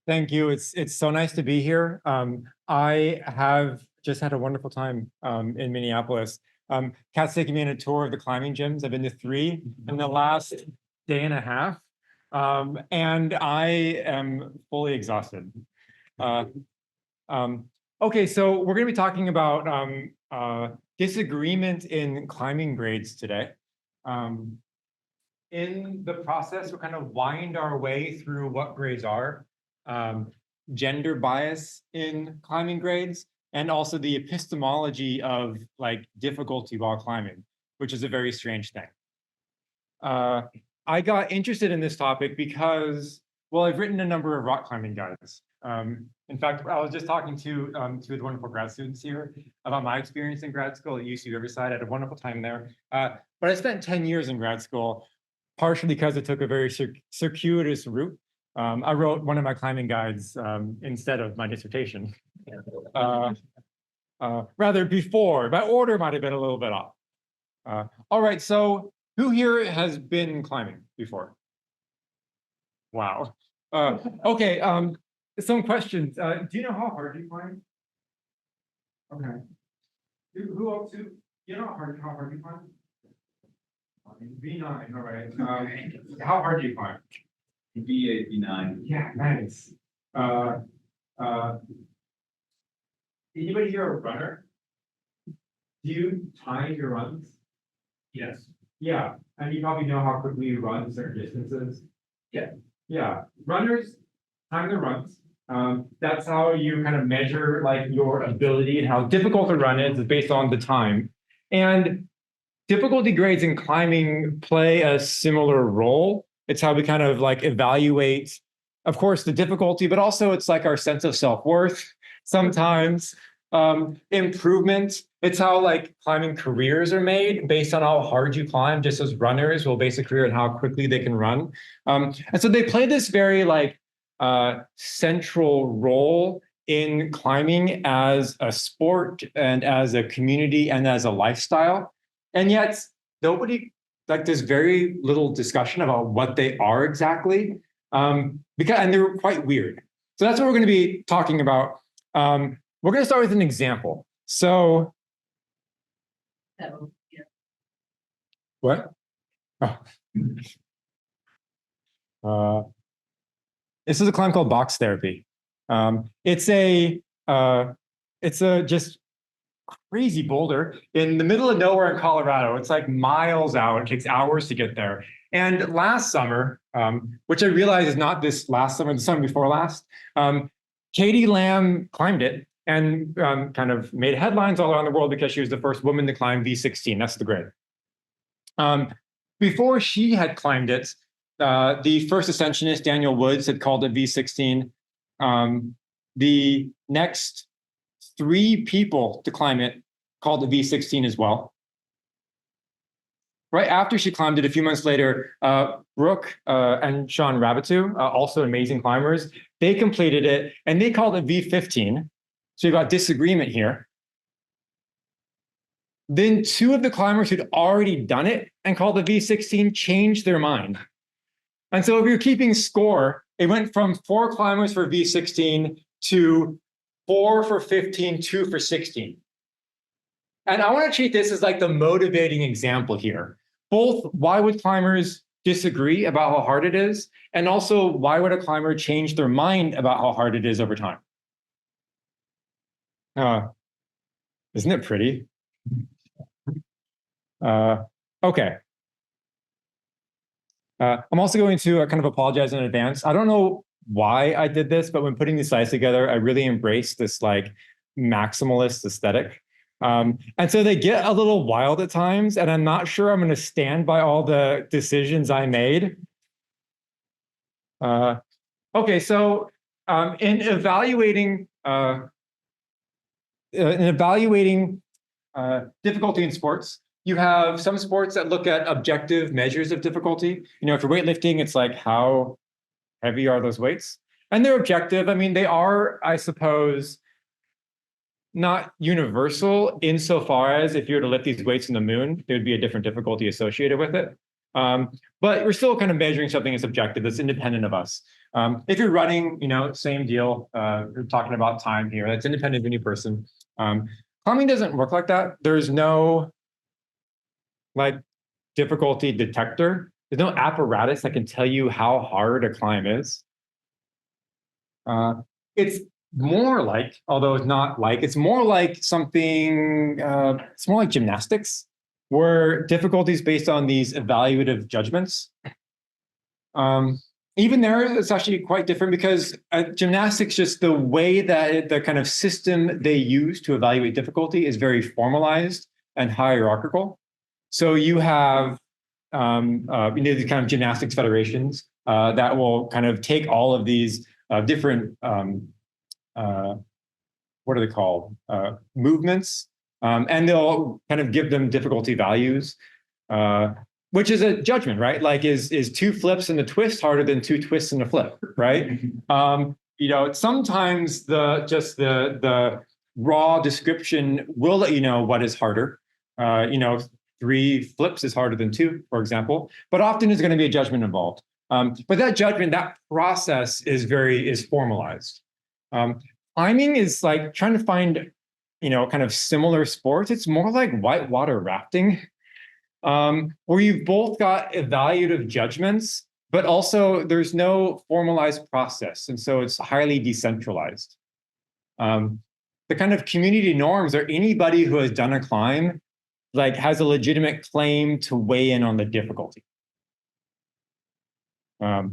Thank you. It's so nice to be here. I have just had a wonderful time in Minneapolis. Kat's taking me on a tour of the climbing gyms. I've been to 3 in the last day and a half, and I am fully exhausted. Uh, okay, so we're going to be talking about disagreement in climbing grades today. In the process, we'll kind of wind our way through what grades are, gender bias in climbing grades, and also the epistemology of like difficulty while climbing, which is a very strange thing. I got interested in this topic because, well, I've written a number of rock climbing guides. In fact, I was just talking to two of the wonderful grad students here about my experience in grad school at UC Riverside. I had a wonderful time there. But I spent 10 years in grad school, partially because it took a very circuitous route. I wrote one of my climbing guides instead of my dissertation. Rather before, my order might have been a little bit off. All right, so who here has been climbing before? Wow. Okay, some questions. Do you know how hard you climb? Okay. Who else? Do you know how hard you climb? V9, all right. How hard do you climb? V8, V9. Yeah, nice. Anybody here a runner? Do you time your runs? Yes. Yeah, and you probably know how quickly you run certain distances. Yeah. Yeah, runners time their runs. That's how you kind of measure like your ability and how difficult a run is based on the time. And difficulty grades in climbing play a similar role. It's how we kind of like evaluate, of course, the difficulty, but also it's like our sense of self-worth sometimes. Improvement, it's how like climbing careers are made based on how hard you climb. Just as runners will base a career on how quickly they can run. And so they play this very like central role in climbing as a sport and as a community and as a lifestyle. And yet nobody, like there's very little discussion about what they are exactly, and they're quite weird. So that's what we're going to be talking about. We're going to start with an example. So, Yeah. what? Oh. This is a climb called box therapy. It's a just crazy boulder in the middle of nowhere in Colorado. It's like miles out. It takes hours to get there. And last summer, which I realize is not this last summer, the summer before last, Katie Lamb climbed it and kind of made headlines all around the world because she was the first woman to climb V16. That's the grade. Before she had climbed it, the first ascensionist, Daniel Woods, had called it V16. The next 3 people to climb it called it V16 as well. Right after she climbed it, a few months later, Brooke and Sean Rabitou, also amazing climbers, they completed it and they called it V15. So you've got disagreement here. Then 2 of the climbers who'd already done it and called it V16 changed their mind. And so if you're keeping score, it went from 4 climbers for V16 to 4 for 15, 2 for 16. And I want to treat this as like the motivating example here. Both why would climbers disagree about how hard it is, and also why would a climber change their mind about how hard it is over time? Isn't it pretty? Okay. I'm also going to kind of apologize in advance. I don't know why I did this, but when putting these slides together, I really embraced this like maximalist aesthetic. And so they get a little wild at times, and I'm not sure I'm going to stand by all the decisions I made. Okay, so in evaluating difficulty in sports, you have some sports that look at objective measures of difficulty. You know, for weightlifting, it's like how heavy are those weights? And they're objective. I mean, they are, I suppose, not universal insofar as if you were to lift these weights in the moon, there would be a different difficulty associated with it. But we're still kind of measuring something that's objective, that's independent of us. If you're running, same deal. We're talking about time here. That's independent of any person. Climbing doesn't work like that. There's no like difficulty detector. There's no apparatus that can tell you how hard a climb is. It's more like, although it's not like, it's more like something, it's more like gymnastics, where difficulty is based on these evaluative judgments. Even there, it's actually quite different because gymnastics, just the way that the kind of system they use to evaluate difficulty is very formalized and hierarchical. So you have these kind of gymnastics federations that will kind of take all of these different, what are they called? Movements, and they'll kind of give them difficulty values. Which is a judgment, right? Like, is 2 flips and a twist harder than 2 twists and a flip, right? Sometimes the raw description will let you know what is harder. 3 flips is harder than 2, for example, but often there's going to be a judgment involved. But that judgment, that process is formalized. Climbing is like trying to find, kind of similar sports. It's more like whitewater rafting. Where you've both got evaluative judgments, but also there's no formalized process. And so it's highly decentralized. The kind of community norms are anybody who has done a climb, like has a legitimate claim to weigh in on the difficulty. There's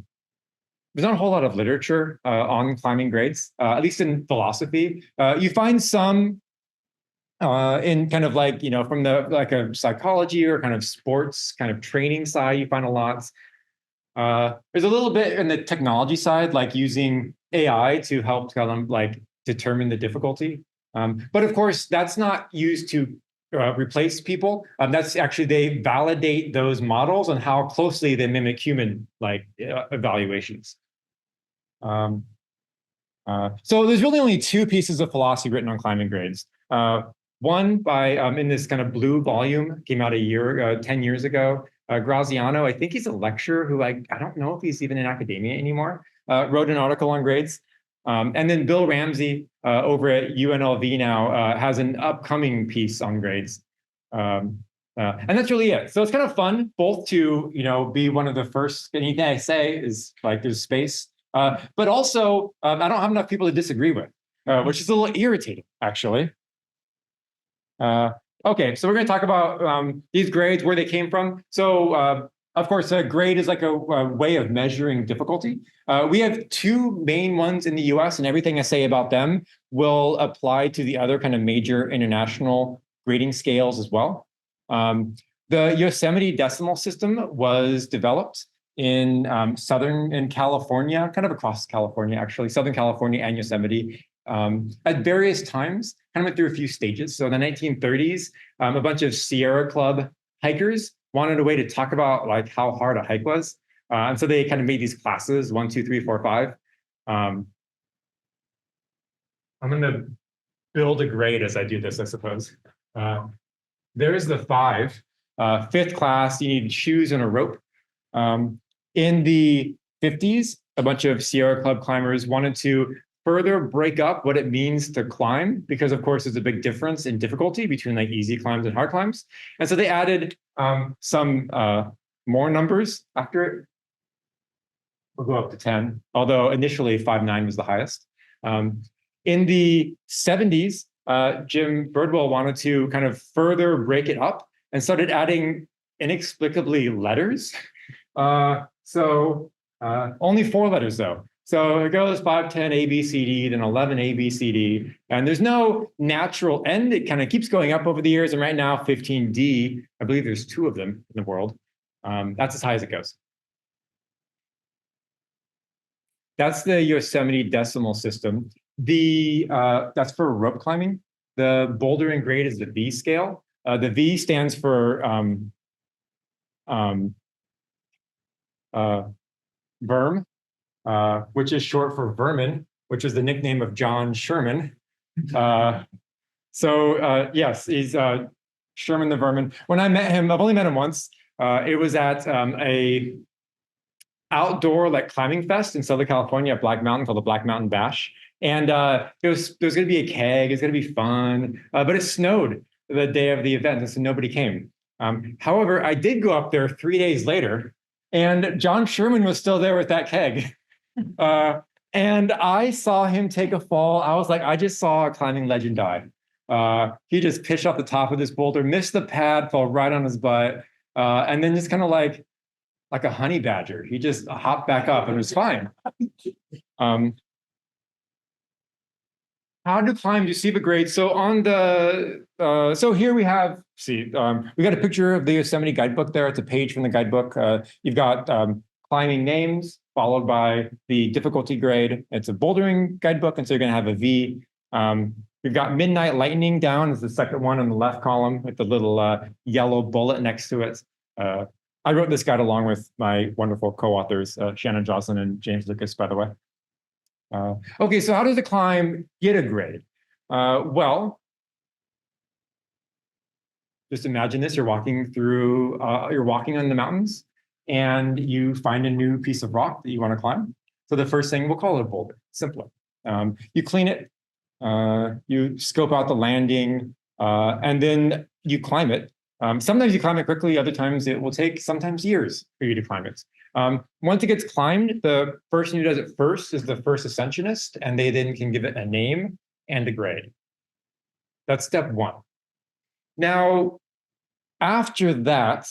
not a whole lot of literature on climbing grades, at least in philosophy. You find some in kind of like, from the like a psychology or kind of sports kind of training side, you find a lot. There's a little bit in the technology side, like using AI to help kind of like determine the difficulty. But of course, that's not used to replace people. That's actually, they validate those models and how closely they mimic human like evaluations. So there's really only 2 pieces of philosophy written on climbing grades. One by, in this kind of blue volume, came out 10 years ago. Graziano, I think he's a lecturer who I don't know if he's even in academia anymore, wrote an article on grades. And then Bill Ramsey over at UNLV now has an upcoming piece on grades. And that's really it. So it's kind of fun both to, be one of the first, anything I say is like there's space, but also I don't have enough people to disagree with, which is a little irritating, actually. Okay, so we're going to talk about these grades, where they came from. So, of course, a grade is like a way of measuring difficulty. We have 2 main ones in the US, and everything I say about them will apply to the other kind of major international grading scales as well. The Yosemite decimal system was developed in California, kind of across California, actually, Southern California and Yosemite. At various times, kind of went through a few stages. So in the 1930s, a bunch of Sierra Club hikers wanted a way to talk about like how hard a hike was. And so they kind of made these classes, 1, 2, 3, 4, 5. I'm going to build a grade as I do this, I suppose. There's the 5. 5th class, you need shoes and a rope. In the 50s, a bunch of Sierra Club climbers wanted to further break up what it means to climb, because of course there's a big difference in difficulty between like easy climbs and hard climbs. And so they added some more numbers after it. We'll go up to 10, although initially 5.9 was the highest. In the 70s, Jim Birdwell wanted to kind of further break it up and started adding inexplicably letters. Only 4 letters though. So it goes 5, 10, A, B, C, D, then 11, A, B, C, D. And there's no natural end. It kind of keeps going up over the years. And right now, 15D, I believe there's 2 of them in the world. That's as high as it goes. That's the Yosemite decimal system. That's for rope climbing. The bouldering grade is the V scale. The V stands for VERM. Which is short for vermin, which is the nickname of John Sherman. Yes, he's Sherman the Vermin. When I met him, I've only met him once. It was at outdoor like climbing fest in Southern California at Black Mountain called the Black Mountain Bash. And there was going to be a keg. It's going to be fun, but it snowed the day of the event, and so nobody came. However, I did go up there 3 days later, and John Sherman was still there with that keg. And I saw him take a fall. I was like, I just saw a climbing legend die. He just pitched off the top of this boulder, missed the pad, fell right on his butt, and then just kind of like a honey badger. He just hopped back up and was fine. How to climb Yosemite grade. So on the so here we have we got a picture of the Yosemite guidebook there. It's a page from the guidebook. You've got climbing names followed by the difficulty grade. It's a bouldering guidebook, and so you're going to have a V. We've got Midnight Lightning down as the second one on the left column with the little yellow bullet next to it. I wrote this guide along with my wonderful co-authors, Shannon Jocelyn and James Lucas, by the way. Okay, so how does the climb get a grade? Well, just imagine this: you're walking on the mountains, and you find a new piece of rock that you want to climb. So the first thing, we'll call it a boulder. Simpler. You clean it, you scope out the landing, and then you climb it. Sometimes you climb it quickly, other times it will take sometimes years for you to climb it. Once it gets climbed, the person who does it first is the first ascensionist, and they then can give it a name and a grade. That's step one. Now, after that,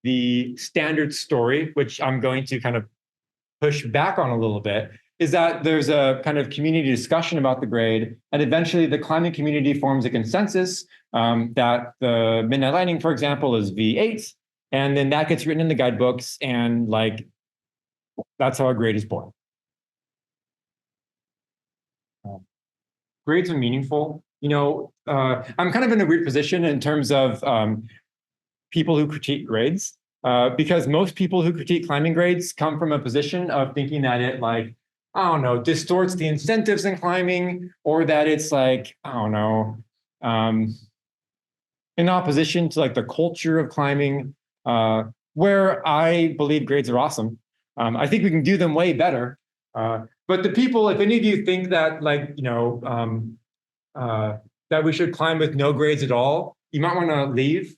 the standard story, which I'm going to kind of push back on a little bit, is that there's a kind of community discussion about the grade, and eventually the climbing community forms a consensus that the Midnight Lightning, for example, is V8, and then that gets written in the guidebooks, and like that's how a grade is born. Grades are meaningful. You know, I'm kind of in a weird position in terms of people who critique grades, because most people who critique climbing grades come from a position of thinking that it like, I don't know, distorts the incentives in climbing, or that it's like, I don't know, in opposition to like the culture of climbing, where I believe grades are awesome. I think we can do them way better. But the people, if any of you think that like, you know, that we should climb with no grades at all, you might want to leave.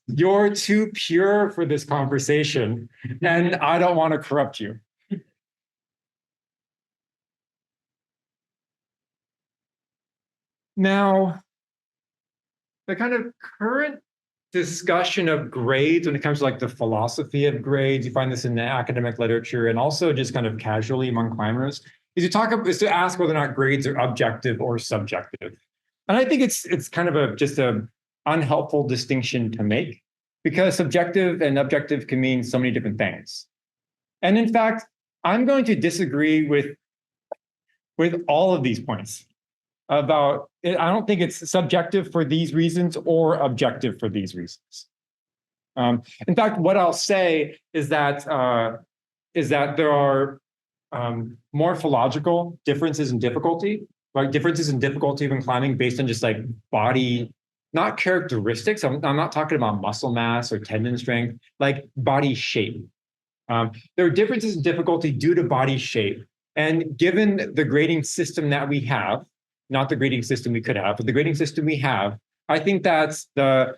You're too pure for this conversation, and I don't want to corrupt you. Now, the kind of current discussion of grades when it comes to like the philosophy of grades, you find this in the academic literature and also just kind of casually among climbers, is to ask whether or not grades are objective or subjective. And I think it's kind of just a unhelpful distinction to make, because subjective and objective can mean so many different things. And in fact, I'm going to disagree with all of these points about it. I don't think it's subjective for these reasons or objective for these reasons. In fact, what I'll say is that there are morphological differences in difficulty, like differences in difficulty when climbing based on just like body, not characteristics. I'm not talking about muscle mass or tendon strength, like body shape. There are differences in difficulty due to body shape. And given the grading system that we have, not the grading system we could have, but the grading system we have, I think that's the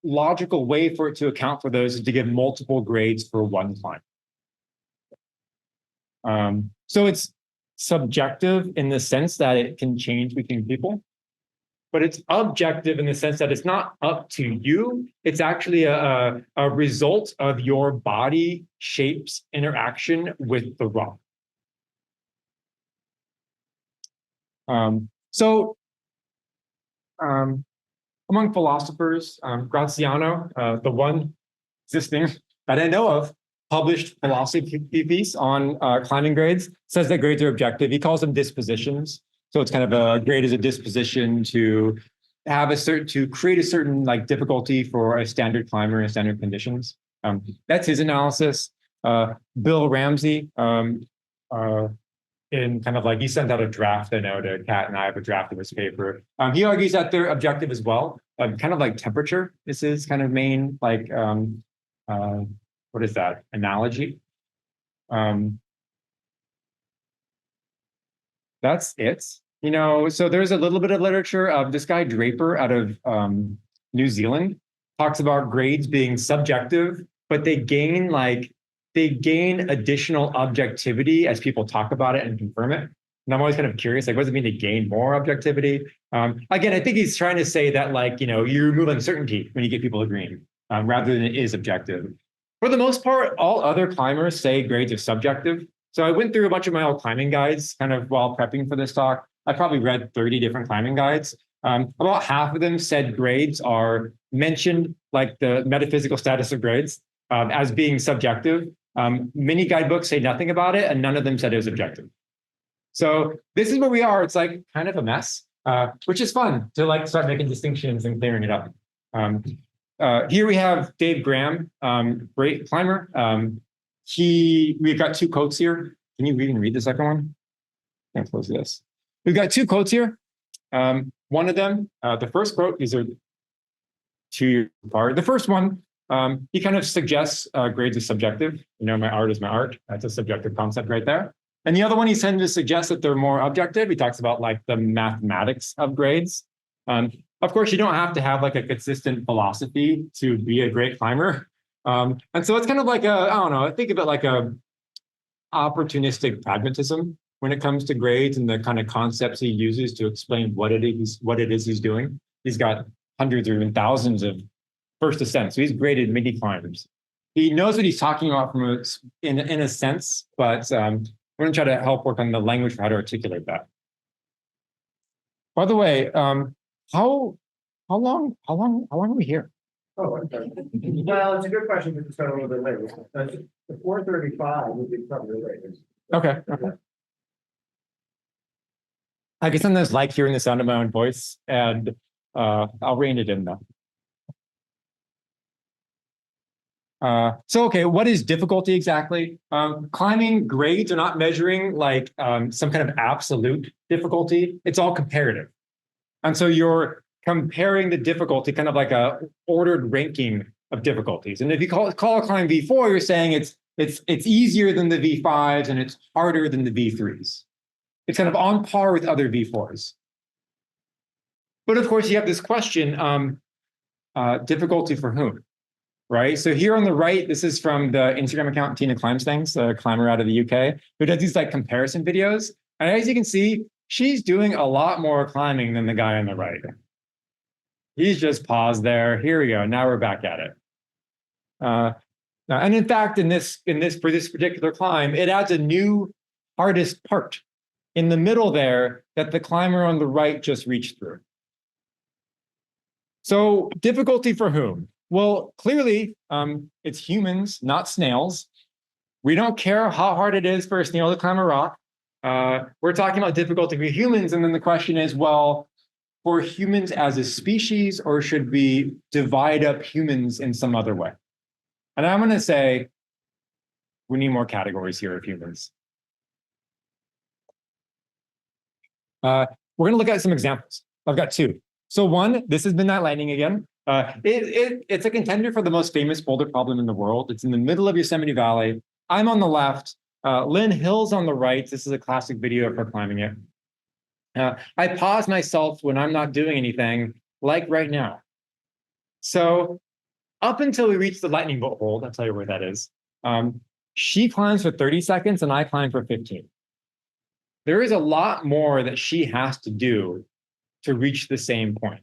logical way for it to account for those is to give multiple grades for one climb. So it's subjective in the sense that it can change between people, but it's objective in the sense that it's not up to you. It's actually a result of your body shape's interaction with the rock. Among philosophers, Graziano, the one existing that I know of, published philosophy piece on climbing grades, says that grades are objective. He calls them dispositions. So it's kind of a grade is a disposition to have to create a certain like difficulty for a standard climber in standard conditions. That's his analysis. Bill Ramsey, in kind of like, he sent out a draft, I know, to Kat and I have a draft of his paper. He argues that they're objective as well, kind of like temperature. This is kind of main like what is that, analogy. That's it. You know, so there's a little bit of literature of this guy Draper out of New Zealand talks about grades being subjective, but they gain additional objectivity as people talk about it and confirm it. And I'm always kind of curious, like, what does it mean to gain more objectivity? Again, I think he's trying to say that, like, you know, you remove uncertainty when you get people agreeing, rather than it is objective. For the most part, all other climbers say grades are subjective. So I went through a bunch of my old climbing guides kind of while prepping for this talk. I probably read 30 different climbing guides. About half of them said grades are mentioned, like the metaphysical status of grades, as being subjective. Many guidebooks say nothing about it, and none of them said it was objective. So this is where we are. It's like kind of a mess, which is fun to like start making distinctions and clearing it up. Here we have Dave Graham, great climber. We've got two quotes here. Can you even read the second one? I'm gonna close this. We've got two quotes here. One of them, the first quote, these are 2 years apart. The first one, he kind of suggests grades are subjective. You know, my art is my art. That's a subjective concept right there. And the other one, he tends to suggest that they're more objective. He talks about like the mathematics of grades. Of course, you don't have to have like a consistent philosophy to be a great climber. And so it's kind of like I don't know, I think of it like a opportunistic pragmatism when it comes to grades and the kind of concepts he uses to explain what it is he's doing. He's got hundreds or even thousands of first ascents. So he's graded many climbers. He knows what he's talking about in a sense, but we're going to try to help work on the language for how to articulate that. By the way, how long are we here? Oh, okay. Well, it's a good question because it's started a little bit later. The 4:35 would be probably later. Okay. I can sometimes like hearing the sound of my own voice, and I'll rein it in though. Okay, what is difficulty exactly? Climbing grades are not measuring like some kind of absolute difficulty. It's all comparative. And so you're comparing the difficulty, kind of like a ordered ranking of difficulties. And if you call a climb V4, you're saying it's easier than the V5s and it's harder than the V3s. It's kind of on par with other V4s. But of course, you have this question, difficulty for whom? Right? So here on the right, this is from the Instagram account Tina Climbs Things, a climber out of the UK, who does these like comparison videos. And as you can see, she's doing a lot more climbing than the guy on the right. He's just paused there. Here we go. Now we're back at it. And in fact, for this particular climb, it adds a new hardest part in the middle there that the climber on the right just reached through. So difficulty for whom? Well, clearly, it's humans, not snails. We don't care how hard it is for a snail to climb a rock. We're talking about difficulty for humans, and then the question is, well, for humans as a species, or should we divide up humans in some other way? And I'm going to say we need more categories here of humans. We're going to look at some examples. I've got two. So one, this is Midnight Lightning again. It's a contender for the most famous boulder problem in the world. It's in the middle of Yosemite Valley. I'm on the left. Lynn Hill's on the right. This is a classic video of her climbing it. I pause myself when I'm not doing anything, like right now. So up until we reach the lightning bolt hold, I'll tell you where that is. She climbs for 30 seconds and I climb for 15. There is a lot more that she has to do to reach the same point.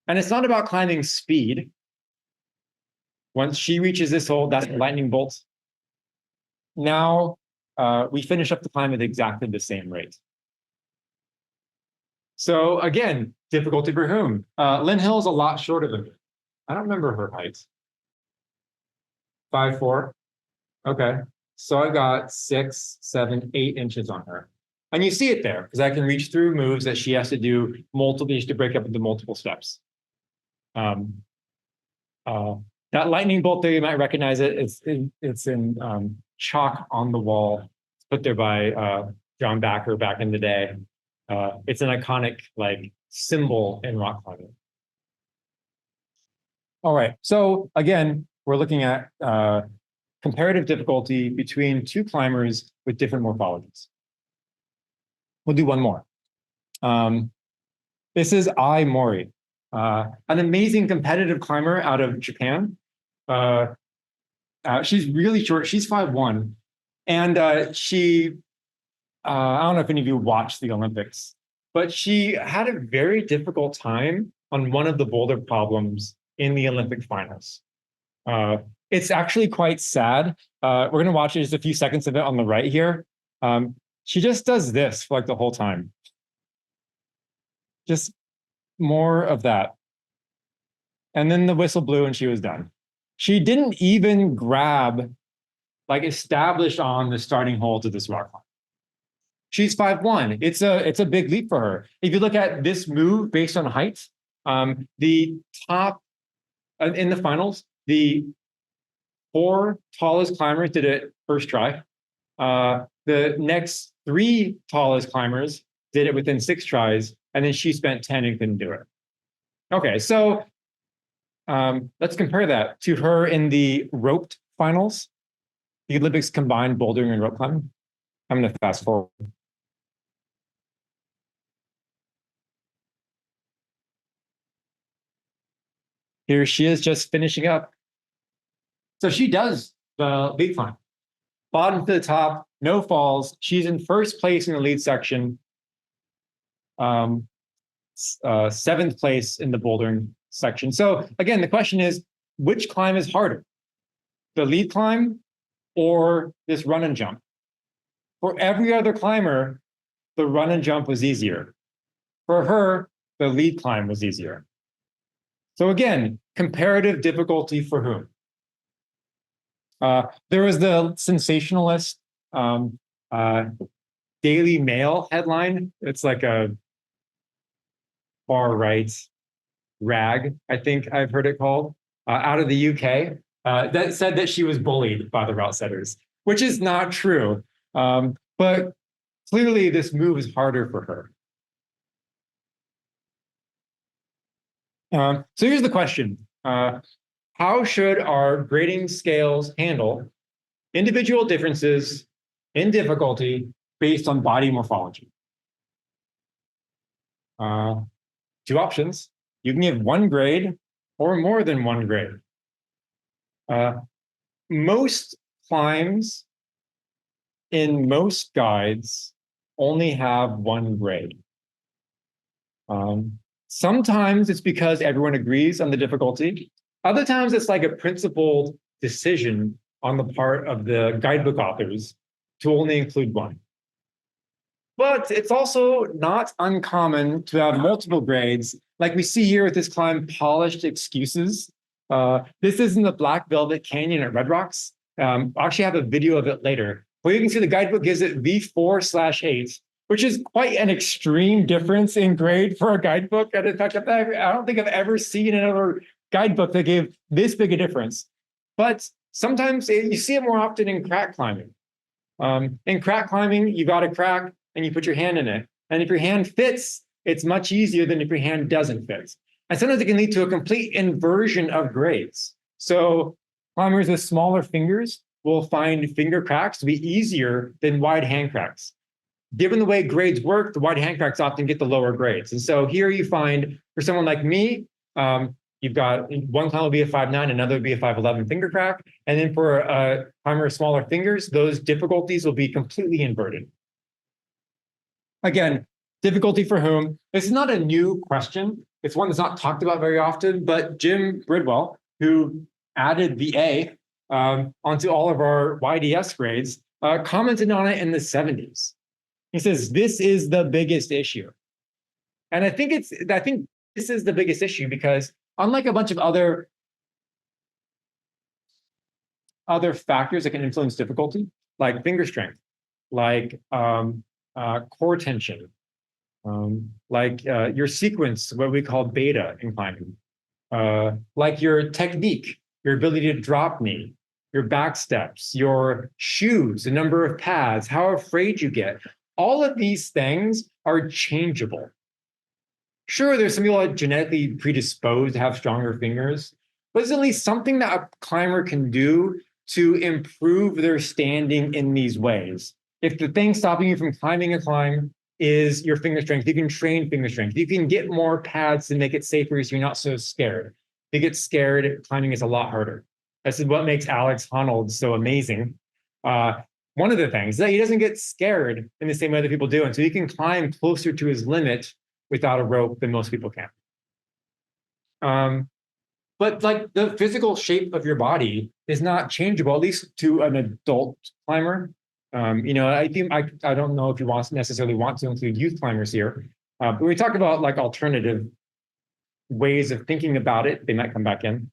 And it's not about climbing speed. Once she reaches this hold, that's the lightning bolt. Now we finish up the climb at exactly the same rate. So again, difficulty for whom? Lynn Hill's a lot shorter than me. I don't remember her height. 5'4". Okay. So I got 6, 7, 8 inches on her. And you see it there, because I can reach through moves that she has to do multiple, she has to break up into multiple steps. That lightning bolt there, you might recognize it. It's in chalk on the wall. It's put there by John Backer back in the day. It's an iconic like symbol in rock climbing. All right, so again, we're looking at comparative difficulty between two climbers with different morphologies. We'll do one more. This is Ai Mori, an amazing competitive climber out of Japan. She's really short. She's 5'1", and I don't know if any of you watched the Olympics, but she had a very difficult time on one of the boulder problems in the Olympic finals. It's actually quite sad. We're going to watch just a few seconds of it on the right here. She just does this for like the whole time. Just more of that. And then the whistle blew and she was done. She didn't even establish on the starting hole to this rock climb. She's 5'1". It's a big leap for her. If you look at this move based on height, the top in the finals, the 4 tallest climbers did it first try. The next 3 tallest climbers did it within 6 tries, and then she spent 10 and couldn't do it. Okay, so let's compare that to her in the roped finals, the Olympics combined bouldering and rope climbing. I'm going to fast forward. Here she is just finishing up. So she does the lead climb. Bottom to the top, no falls. She's in first place in the lead section. 7th place in the bouldering section. So again, the question is, which climb is harder? The lead climb or this run and jump? For every other climber, the run and jump was easier. For her, the lead climb was easier. So again, comparative difficulty for whom? There was the sensationalist Daily Mail headline. It's like a far right rag, I think I've heard it called, out of the UK, that said that she was bullied by the route setters, which is not true. But clearly this move is harder for her. So here's the question. How should our grading scales handle individual differences in difficulty based on body morphology? 2 options. You can give 1 grade or more than 1 grade. Most climbs in most guides only have 1 grade. Sometimes it's because everyone agrees on the difficulty. Other times it's like a principled decision on the part of the guidebook authors to only include 1. But it's also not uncommon to have multiple grades, like we see here with this climb, Polished Excuses. This is in the Black Velvet Canyon at Red Rocks. I'll actually have a video of it later, where you can see the guidebook gives it V4/8, which is quite an extreme difference in grade for a guidebook. And in fact, I don't think I've ever seen another guidebook that gave this big a difference. But sometimes you see it more often in crack climbing. In crack climbing, you got a crack and you put your hand in it. And if your hand fits, it's much easier than if your hand doesn't fit. And sometimes it can lead to a complete inversion of grades. So climbers with smaller fingers will find finger cracks to be easier than wide hand cracks. Given the way grades work, the wide hand cracks often get the lower grades. And so here you find, for someone like me, you've got 1 climb will be a 5'9", another would be a 5'11" finger crack. And then for a climber with smaller fingers, those difficulties will be completely inverted. Again, difficulty for whom? This is not a new question. It's one that's not talked about very often, but Jim Bridwell, who added the A onto all of our YDS grades, commented on it in the 70s. He says, this is the biggest issue. And I think this is the biggest issue because unlike a bunch of other factors that can influence difficulty, like finger strength, like core tension, like your sequence, what we call beta in climbing, like your technique, your ability to drop knee, your back steps, your shoes, the number of pads, how afraid you get. All of these things are changeable. Sure, there's some people that are genetically predisposed to have stronger fingers, but it's at least something that a climber can do to improve their standing in these ways. If the thing stopping you from climbing a climb is your finger strength, you can train finger strength. You can get more pads to make it safer so you're not so scared. If you get scared, climbing is a lot harder. This is what makes Alex Honnold so amazing. One of the things is that he doesn't get scared in the same way that people do. And so he can climb closer to his limit without a rope than most people can. But like the physical shape of your body is not changeable, at least to an adult climber. I think I don't know if you necessarily want to include youth climbers here, but we talk about like alternative ways of thinking about it. They might come back in.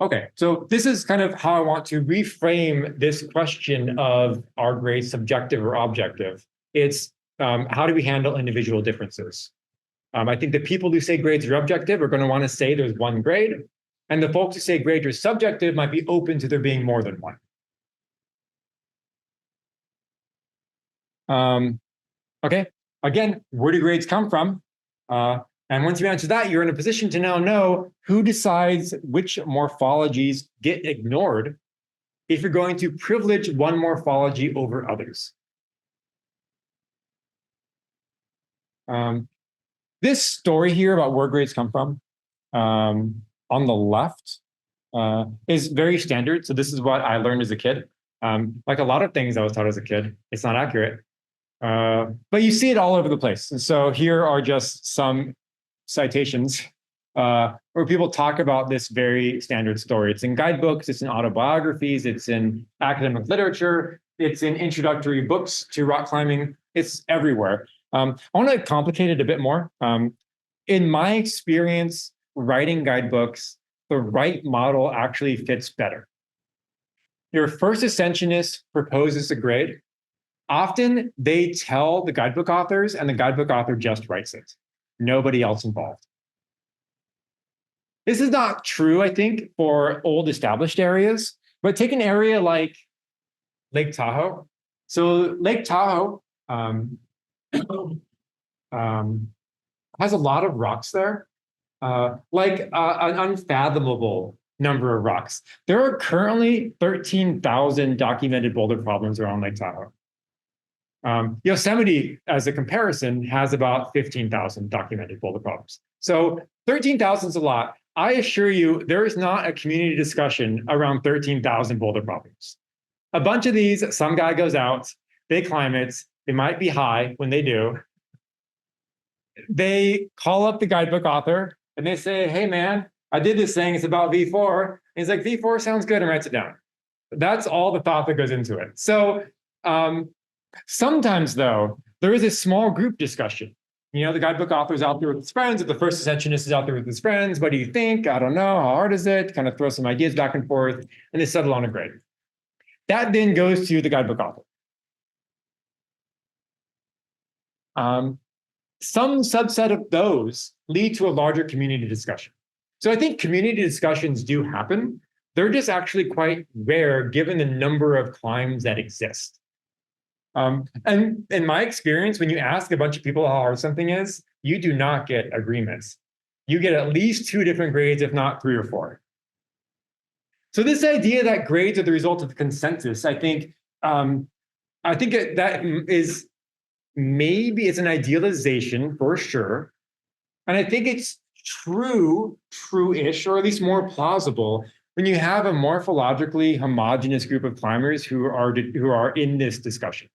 Okay, so this is kind of how I want to reframe this question of are grades subjective or objective? It's how do we handle individual differences? I think the people who say grades are objective are going to want to say there's one grade, and the folks who say grades are subjective might be open to there being more than one. Okay, again, where do grades come from? And once you answer that, you're in a position to now know who decides which morphologies get ignored if you're going to privilege one morphology over others. This story here about where grades come from on the left is very standard. So this is what I learned as a kid. Like a lot of things I was taught as a kid, it's not accurate. But you see it all over the place. And so here are just some citations where people talk about this very standard story. It's in guidebooks, it's in autobiographies, it's in academic literature, it's in introductory books to rock climbing, it's everywhere. I want to complicate it a bit more. In my experience, writing guidebooks, the right model actually fits better. Your first ascensionist proposes a grade. Often they tell the guidebook authors, and the guidebook author just writes it. Nobody else involved. This is not true, I think, for old established areas, but take an area like Lake Tahoe. So Lake Tahoe has a lot of rocks there, like an unfathomable number of rocks. There are currently 13,000 documented boulder problems around Lake Tahoe. Yosemite, as a comparison, has about 15,000 documented boulder problems. So 13,000 is a lot. I assure you, there is not a community discussion around 13,000 boulder problems. A bunch of these, some guy goes out, they climb it, they might be high when they do. They call up the guidebook author and they say, hey man, I did this thing, it's about V4. And he's like, V4 sounds good, and writes it down. That's all the thought that goes into it. So sometimes though, there is a small group discussion. The guidebook author is out there with his friends, if the first ascensionist is out there with his friends, what do you think? I don't know, how hard is it? Kind of throw some ideas back and forth, and they settle on a grade. That then goes to the guidebook author. Some subset of those lead to a larger community discussion. So I think community discussions do happen. They're just actually quite rare given the number of climbs that exist. And in my experience, when you ask a bunch of people how hard something is, you do not get agreements. You get at least 2 different grades, if not 3 or 4. So this idea that grades are the result of the consensus, I think that is maybe it's an idealization for sure. And I think it's true-ish, or at least more plausible when you have a morphologically homogeneous group of climbers who are in this discussion.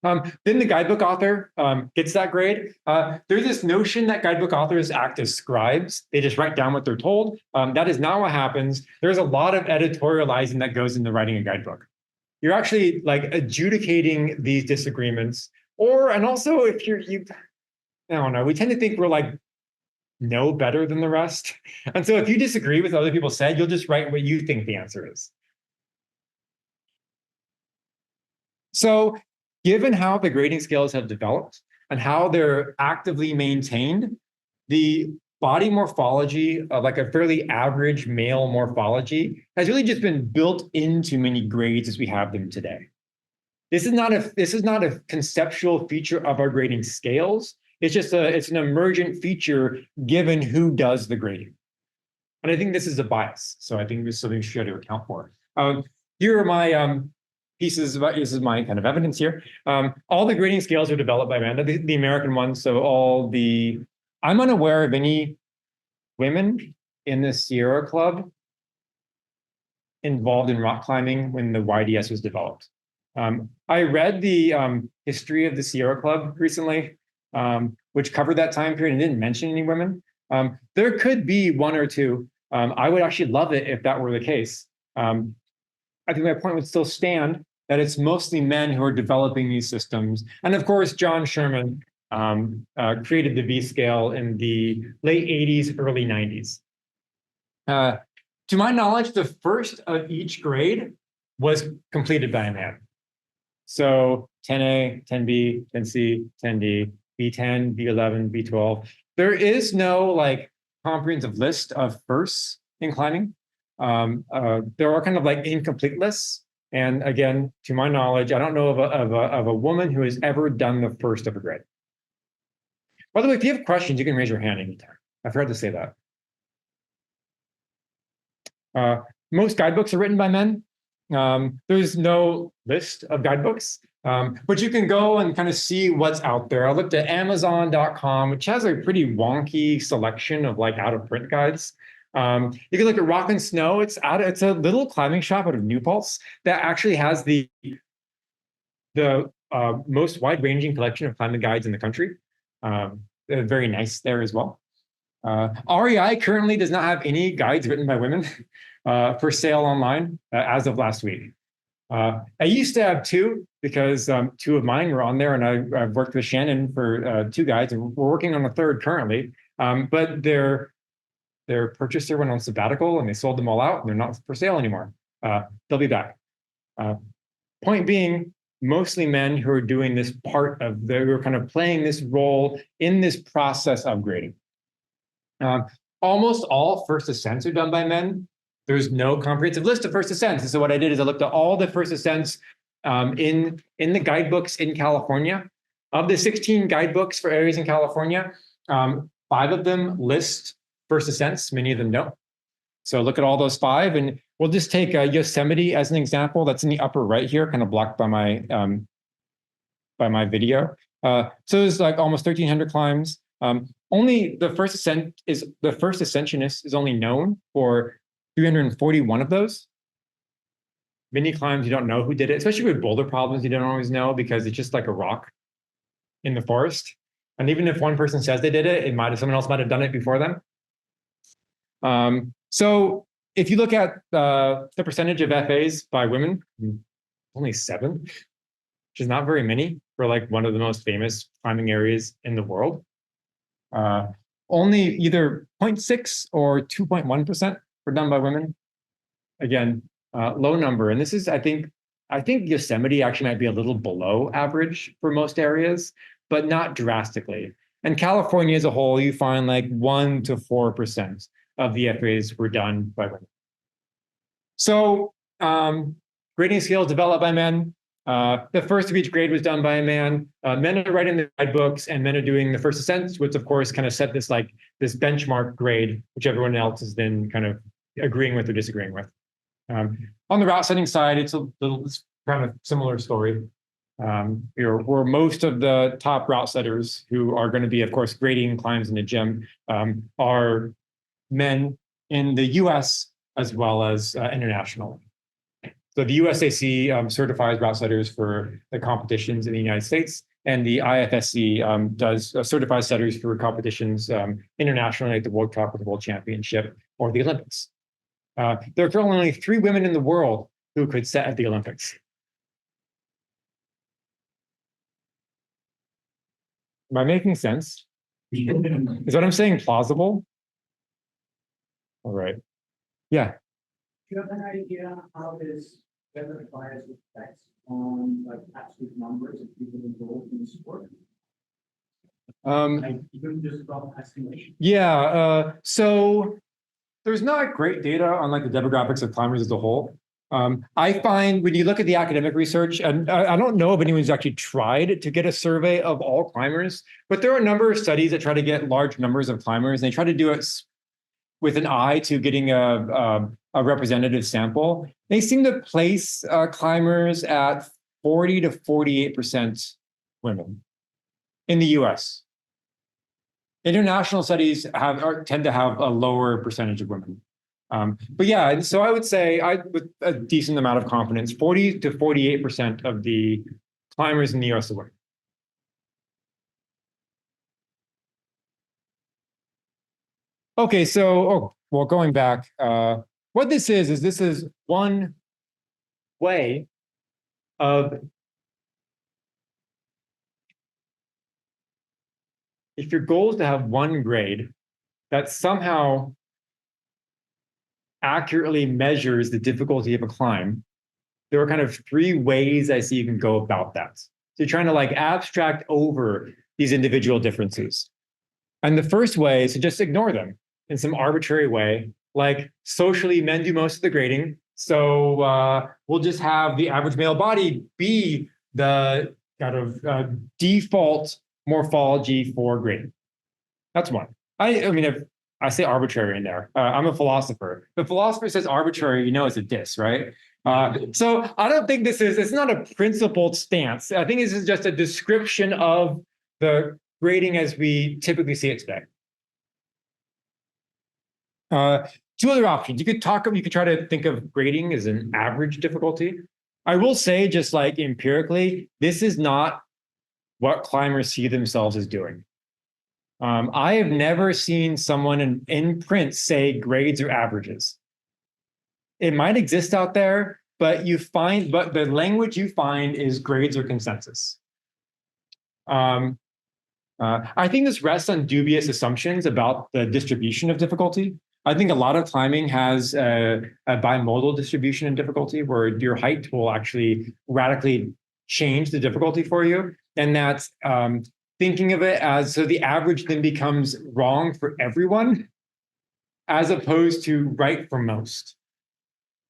Then the guidebook author gets that grade. There's this notion that guidebook authors act as scribes. They just write down what they're told. That is not what happens. There's a lot of editorializing that goes into writing a guidebook. You're actually like adjudicating these disagreements, and also if I don't know, we tend to think we're like know better than the rest. And so if you disagree with what other people said, you'll just write what you think the answer is. So given how the grading scales have developed and how they're actively maintained, the body morphology of like a fairly average male morphology has really just been built into many grades as we have them today. This is not a conceptual feature of our grading scales. It's just it's an emergent feature given who does the grading. And I think this is a bias. So I think this is something we should account for. Here are my pieces about, this is my kind of evidence here. All the grading scales are developed by men, the American ones. So I'm unaware of any women in the Sierra Club involved in rock climbing when the YDS was developed. I read the history of the Sierra Club recently, which covered that time period and didn't mention any women. There could be one or two. I would actually love it if that were the case. I think my point would still stand that it's mostly men who are developing these systems. And of course, John Sherman created the V scale in the late 80s, early 90s. To my knowledge, the first of each grade was completed by a man. So 10A, 10B, 10C, 10D, B10, B11, B12. There is no like comprehensive list of firsts in climbing. There are kind of like incomplete lists. And again, to my knowledge, I don't know of a woman who has ever done the first of a grade. By the way, if you have questions, you can raise your hand anytime. I forgot to say that. Most guidebooks are written by men. There's no list of guidebooks, but you can go and kind of see what's out there. I looked at Amazon.com, which has a pretty wonky selection of like out of print guides. You can look at Rock and Snow. It's a little climbing shop out of New Paltz that actually has the most wide-ranging collection of climbing guides in the country. They're very nice there as well. REI currently does not have any guides written by women for sale online as of last week. I used to have two because two of mine were on there, and I've worked with Shannon for two guides, and we're working on a third currently. But their purchaser went on sabbatical, and they sold them all out, and they're not for sale anymore. They'll be back. Point being, mostly men who are doing this part of who are kind of playing this role in this process of grading. Almost all first ascents are done by men. There's no comprehensive list of first ascents. And so what I did is I looked at all the first ascents in the guidebooks in California. Of the 16 guidebooks for areas in California, 5 of them list first ascents, many of them don't. So look at all those 5, and we'll just take Yosemite as an example. That's in the upper right here, kind of blocked by my video. So there's like almost 1,300 climbs. Only the first ascensionist is only known for 341 of those. Many climbs you don't know who did it, especially with boulder problems. You don't always know because it's just like a rock in the forest. And even if one person says they did it, someone else might have done it before them. So if you look at the percentage of FAs by women, only 7, which is not very many for like one of the most famous climbing areas in the world. Only either 0.6 or 2.1% were done by women. Again, low number. And this is, I think Yosemite actually might be a little below average for most areas, but not drastically. And California as a whole, you find like 1 to 4% of the FAs were done by women. So grading scales developed by men. The first of each grade was done by a man. Men are writing the guidebooks, and men are doing the first ascents, which of course kind of set this benchmark grade, which everyone else is then kind of agreeing with or disagreeing with. On the route setting side, it's kind of similar story. Where most of the top route setters who are going to be, of course, grading climbs in the gym are men in the US as well as international. So the USAC certifies route setters for the competitions in the United States, and the IFSC does certifies setters for competitions internationally, like the World Cup or the World Championship or the Olympics. There are currently only 3 women in the world who could set at the Olympics. Am I making sense? Is what I'm saying plausible? All right. Yeah. Do you have an idea how this weather bias affects on like absolute numbers of people involved in the sport? Like even just about estimation. Yeah. So there's not great data on like the demographics of climbers as a whole. I find when you look at the academic research, and I don't know if anyone's actually tried to get a survey of all climbers, but there are a number of studies that try to get large numbers of climbers, and they try to do it with an eye to getting a representative sample. They seem to place climbers at 40 to 48% women in the US. International studies tend to have a lower percentage of women. But yeah, so I would say with a decent amount of confidence, 40 to 48% of the climbers in the US are women. Okay, so well, going back, what this is one way of, if your goal is to have one grade that somehow accurately measures the difficulty of a climb, there are kind of three ways I see you can go about that. So you're trying to like abstract over these individual differences. And the first way is to just ignore them in some arbitrary way, like socially men do most of the grading. So we'll just have the average male body be the kind of default morphology for grading. That's one. I mean, if I say arbitrary in there, I'm a philosopher. The philosopher says arbitrary, you know, it's a diss, right? So I don't think it's not a principled stance. I think this is just a description of the grading as we typically see it today. Two other options. You could try to think of grading as an average difficulty. I will say, just like empirically, this is not what climbers see themselves as doing. I have never seen someone in print say grades are averages. It might exist out there, but the language you find is grades or consensus. I think this rests on dubious assumptions about the distribution of difficulty. I think a lot of climbing has a bimodal distribution in difficulty where your height will actually radically change the difficulty for you. And that's thinking of it as, so the average then becomes wrong for everyone as opposed to right for most.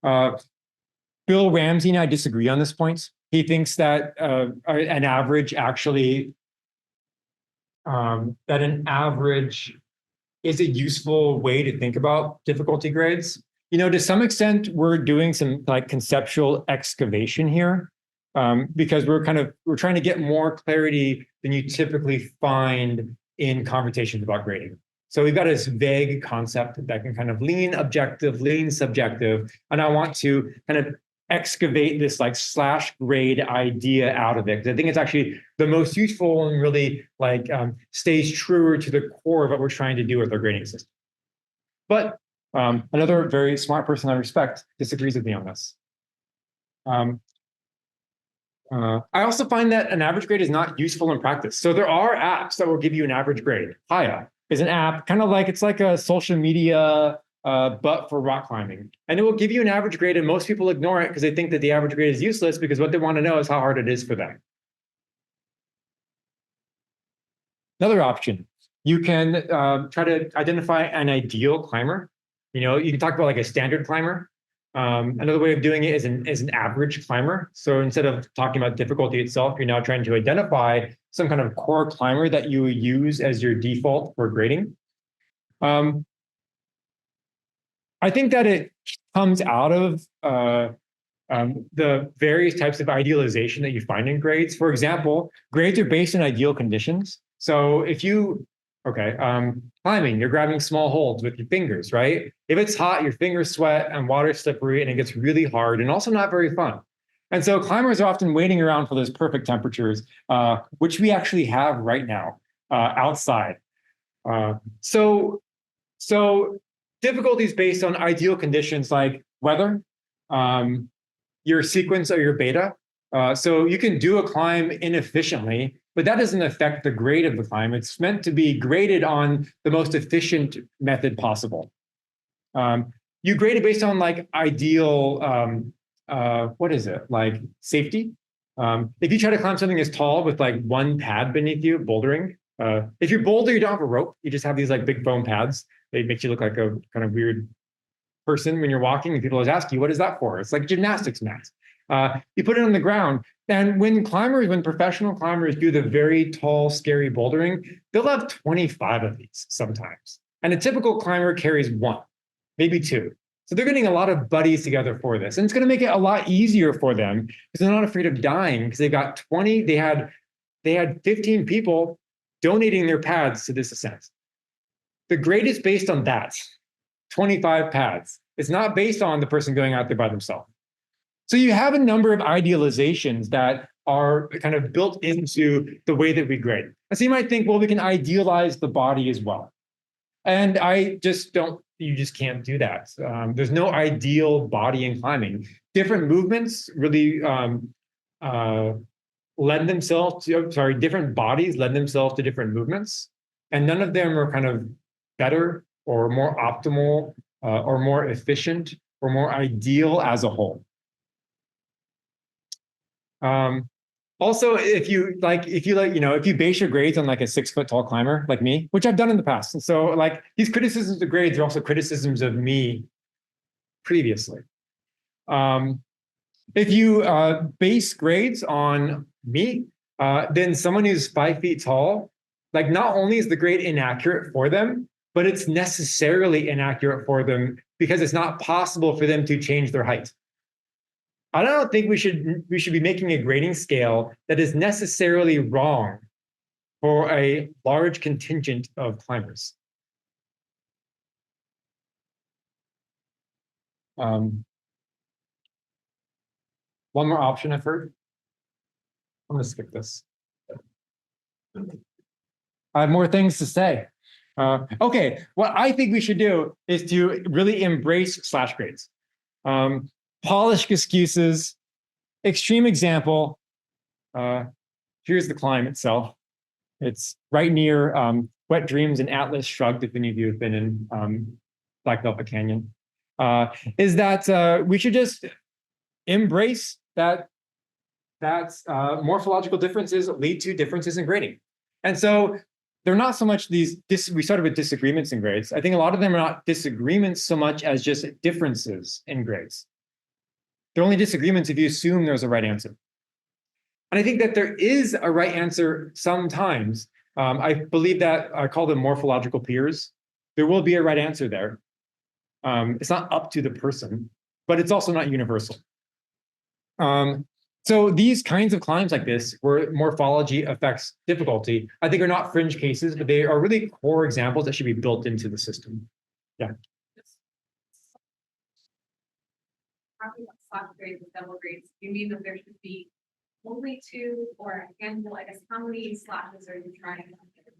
Bill Ramsey and I disagree on this point. He thinks that an average actually, is a useful way to think about difficulty grades. You know, to some extent, we're doing some like conceptual excavation here because we're trying to get more clarity than you typically find in conversations about grading. So we've got this vague concept that can kind of lean objective, lean subjective, and I want to kind of excavate this like slash grade idea out of it, because I think it's actually the most useful and really like stays truer to the core of what we're trying to do with our grading system. But another very smart person I respect disagrees with me on this. I also find that an average grade is not useful in practice. So there are apps that will give you an average grade. Haya is an app, kind of like, it's like a social media but for rock climbing. And it will give you an average grade, and most people ignore it because they think that the average grade is useless because what they want to know is how hard it is for them. Another option, you can try to identify an ideal climber. You know, you can talk about like a standard climber. Another way of doing it is an average climber. So instead of talking about difficulty itself, you're now trying to identify some kind of core climber that you use as your default for grading. I think that it comes out of the various types of idealization that you find in grades. For example, grades are based on ideal conditions. So if you, climbing, you're grabbing small holds with your fingers, right? If it's hot, your fingers sweat and water's slippery and it gets really hard and also not very fun. And so climbers are often waiting around for those perfect temperatures, which we actually have right now outside. So difficulties based on ideal conditions like weather, your sequence or your beta. So you can do a climb inefficiently, but that doesn't affect the grade of the climb. It's meant to be graded on the most efficient method possible. You grade it based on like ideal, like safety. If you try to climb something as tall with like one pad beneath you, bouldering, if you boulder, you don't have a rope. You just have these like big foam pads. They make you look like a kind of weird person when you're walking and people always ask you, what is that for? It's like gymnastics mat. You put it on the ground. And when professional climbers do the very tall, scary bouldering, they'll have 25 of these sometimes. And a typical climber carries one, maybe two. So they're getting a lot of buddies together for this. And it's going to make it a lot easier for them because they're not afraid of dying because they've got 20, they had 15 people donating their pads to this ascent. The grade is based on that, 25 pads. It's not based on the person going out there by themselves. So you have a number of idealizations that are kind of built into the way that we grade. And so you might think, well, we can idealize the body as well. And you just can't do that. There's no ideal body in climbing. Different movements really different bodies lend themselves to different movements. And none of them are kind of better or more optimal or more efficient or more ideal as a whole. Also, if you base your grades on like a 6-foot tall climber like me, which I've done in the past. And so like these criticisms of grades are also criticisms of me previously. If you base grades on me, then someone who's 5 feet tall, like not only is the grade inaccurate for them, but it's necessarily inaccurate for them because it's not possible for them to change their height. I don't think we should be making a grading scale that is necessarily wrong for a large contingent of climbers. One more option I've heard. I'm going to skip this. I have more things to say. Okay, what I think we should do is to really embrace slash grades. Polished excuses, extreme example. Here's the climb itself. It's right near Wet Dreams and Atlas Shrugged, if any of you have been in Black Velvet Canyon. Is that we should just embrace that morphological differences lead to differences in grading. And so they're not so much we started with disagreements in grades. I think a lot of them are not disagreements so much as just differences in grades. They're only disagreements if you assume there's a right answer. And I think that there is a right answer sometimes. I believe that I call them morphological peers. There will be a right answer there. It's not up to the person, but it's also not universal. So these kinds of climbs like this, where morphology affects difficulty, I think are not fringe cases, but they are really core examples that should be built into the system. Yeah. Talking about slash grades and double grades, do you mean that there should be only 2 or a handful? I guess how many slashes are you trying to get?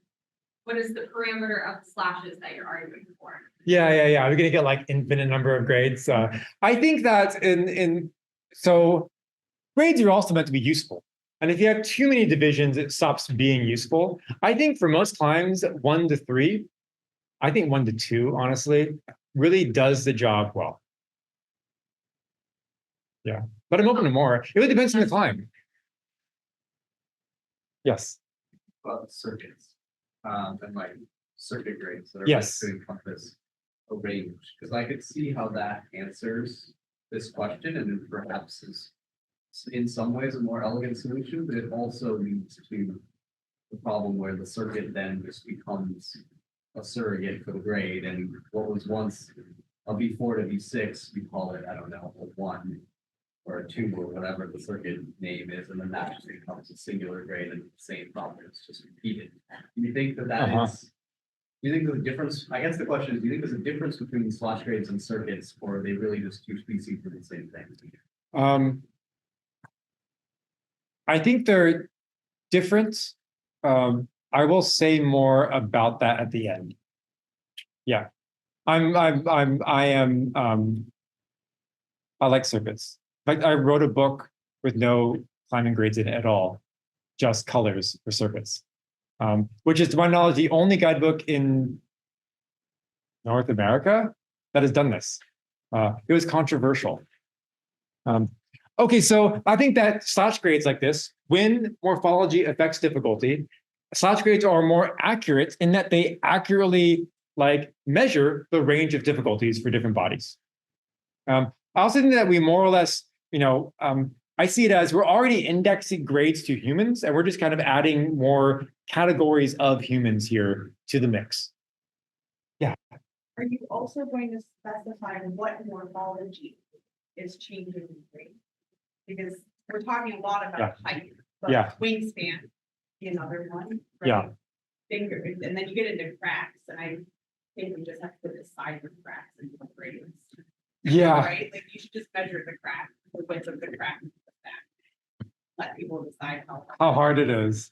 What is the parameter of slashes that you're arguing for? Yeah. We're gonna get like infinite number of grades. I think that so grades are also meant to be useful. And if you have too many divisions, it stops being useful. I think for most climbs, 1 to 3, I think 1 to 2, honestly, really does the job well. Yeah, but I'm open to more. It really depends on the climb. Yes. Well, circuits, and like circuit grades that are Yes. to encompass a range, because I could see how that answers this question and perhaps is in some ways a more elegant solution, but it also leads to the problem where the circuit then just becomes a surrogate for the grade, and what was once a B4 to B6, we call it, I don't know, a 1 or a 2 or whatever the circuit name is, and then that just becomes a singular grade and the same problem is just repeated. Do you think that is, do you think there's a difference? I guess the question is, do you think there's a difference between slash grades and circuits, or are they really just 2 species for the same thing? I think they're different. I will say more about that at the end. Yeah, I like circuits. Like I wrote a book with no climbing grades in it at all, just colors for circuits, which is to my knowledge the only guidebook in North America that has done this. It was controversial. Okay, so I think that slash grades like this, when morphology affects difficulty, slash grades are more accurate in that they accurately like measure the range of difficulties for different bodies. I also think that we more or less, I see it as we're already indexing grades to humans, and we're just kind of adding more categories of humans here to the mix. Are you also going to specify what morphology is changing in grade? Because we're talking a lot Yeah. about height, Yeah. but wingspan, be another one. right? Yeah. Fingers, and then you get into cracks, and I think we just have to put the size of cracks into the grades. Yeah. Right, like you should just measure the crack, the width of the crack. and put that. Let people decide How hard it is.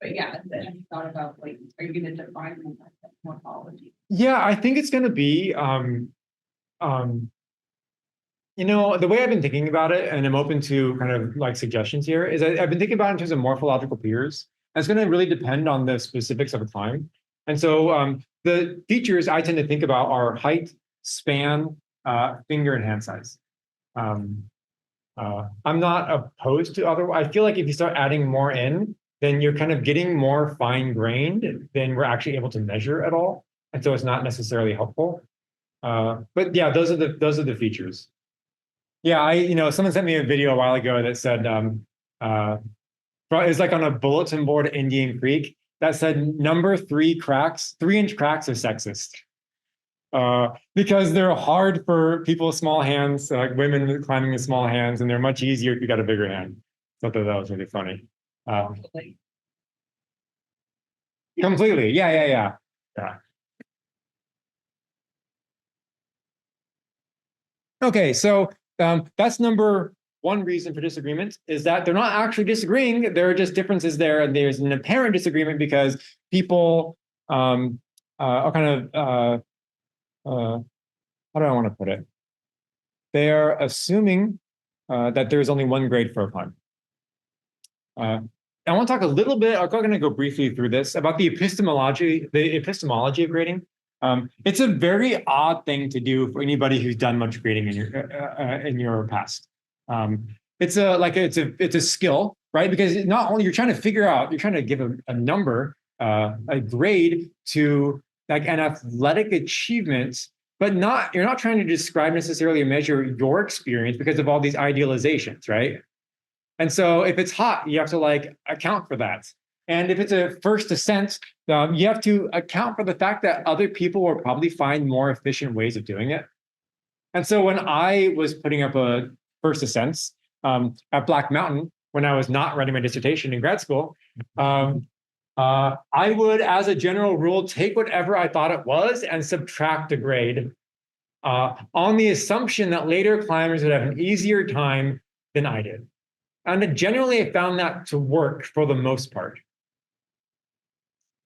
But yeah, then have you thought about like, are you gonna define morphology? Yeah, I think it's gonna be the way I've been thinking about it, and I'm open to kind of like suggestions here, is I've been thinking about it in terms of morphological peers. And it's going to really depend on the specifics of a climb. And so the features I tend to think about are height, span, finger, and hand size. I'm not opposed to other. I feel like if you start adding more in, then you're kind of getting more fine-grained than we're actually able to measure at all. And so it's not necessarily helpful. But yeah, those are the features. Yeah, someone sent me a video a while ago that said it's like on a bulletin board at Indian Creek that said number 3 cracks, 3-inch cracks are sexist. Because they're hard for people with small hands, like women climbing with small hands, and they're much easier if you got a bigger hand. So I thought that was really funny. Completely. Yeah. Okay, so that's number 1 reason for disagreement, is that they're not actually disagreeing. There are just differences there, and there's an apparent disagreement because people are kind of how do I want to put it? They are assuming that there's only 1 grade for a climb. I want to talk a little bit. I'm going to go briefly through this about the epistemology of grading. It's a very odd thing to do for anybody who's done much grading in your past. It's a skill, right? Because not only you're trying to give a number, a grade to like an athletic achievement, but you're not trying to describe necessarily or measure your experience because of all these idealizations, right? And so if it's hot, you have to like account for that. And if it's a first ascent, you have to account for the fact that other people will probably find more efficient ways of doing it. And so when I was putting up a first ascents at Black Mountain, when I was not writing my dissertation in grad school, I would, as a general rule, take whatever I thought it was and subtract a grade on the assumption that later climbers would have an easier time than I did. And generally, I found that to work for the most part.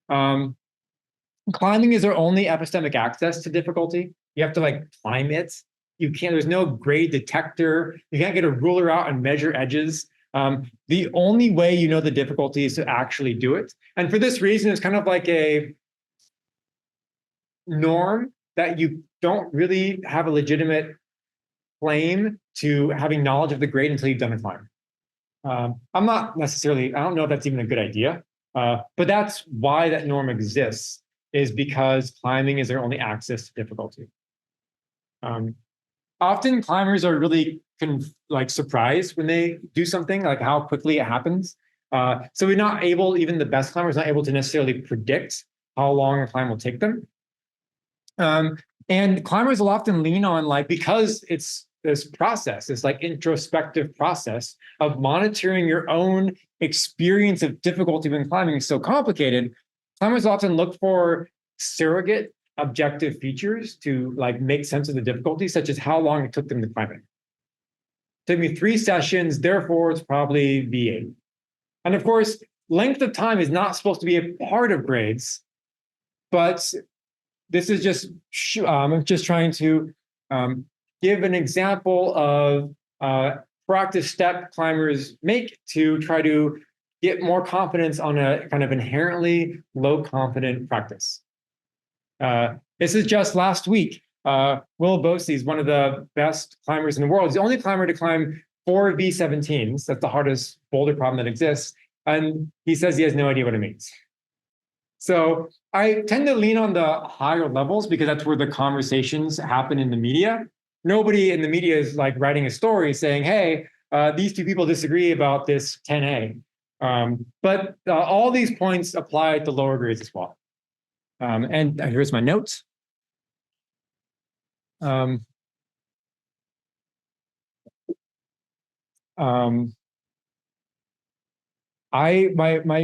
Climbing is their only epistemic access to difficulty. You have to like climb it. There's no grade detector. You can't get a ruler out and measure edges. The only way you know the difficulty is to actually do it. And for this reason, it's kind of like a norm that you don't really have a legitimate claim to having knowledge of the grade until you've done a climb. I don't know if that's even a good idea, but that's why that norm exists, is because climbing is their only access to difficulty. Often climbers are really surprised when they do something, like how quickly it happens. So even the best climbers, not able to necessarily predict how long a climb will take them. And climbers will often lean on because it's this process, this like introspective process of monitoring your own experience of difficulty when climbing is so complicated. Climbers often look for surrogate objective features to like make sense of the difficulty, such as how long it took them to climb it. It took me 3 sessions, therefore it's probably V8. And of course, length of time is not supposed to be a part of grades, but this is just trying to give an example of proactive step climbers make to try to get more confidence on a kind of inherently low confident practice. This is just last week. Will Bosey is one of the best climbers in the world. He's the only climber to climb 4 V17s. That's the hardest boulder problem that exists. And he says he has no idea what it means. So I tend to lean on the higher levels because that's where the conversations happen in the media. nobody in the media is like writing a story saying, hey, these two people disagree about this 10A. But all these points apply to lower grades as well. And here's my notes. My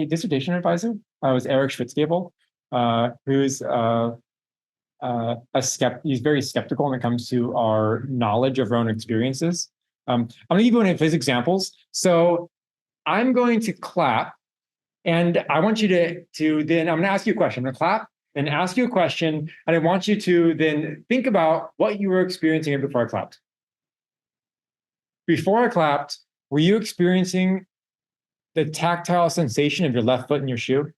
dissertation advisor was Eric Schwitzgebel, who's he's very skeptical when it comes to our knowledge of our own experiences. I'm going to give you one of his examples. So I'm going to clap, and I want you to then I'm going to ask you a question. I'm going to clap and ask you a question, and I want you to then think about what you were experiencing before I clapped. Before I clapped, were you experiencing the tactile sensation of your left foot in your shoe?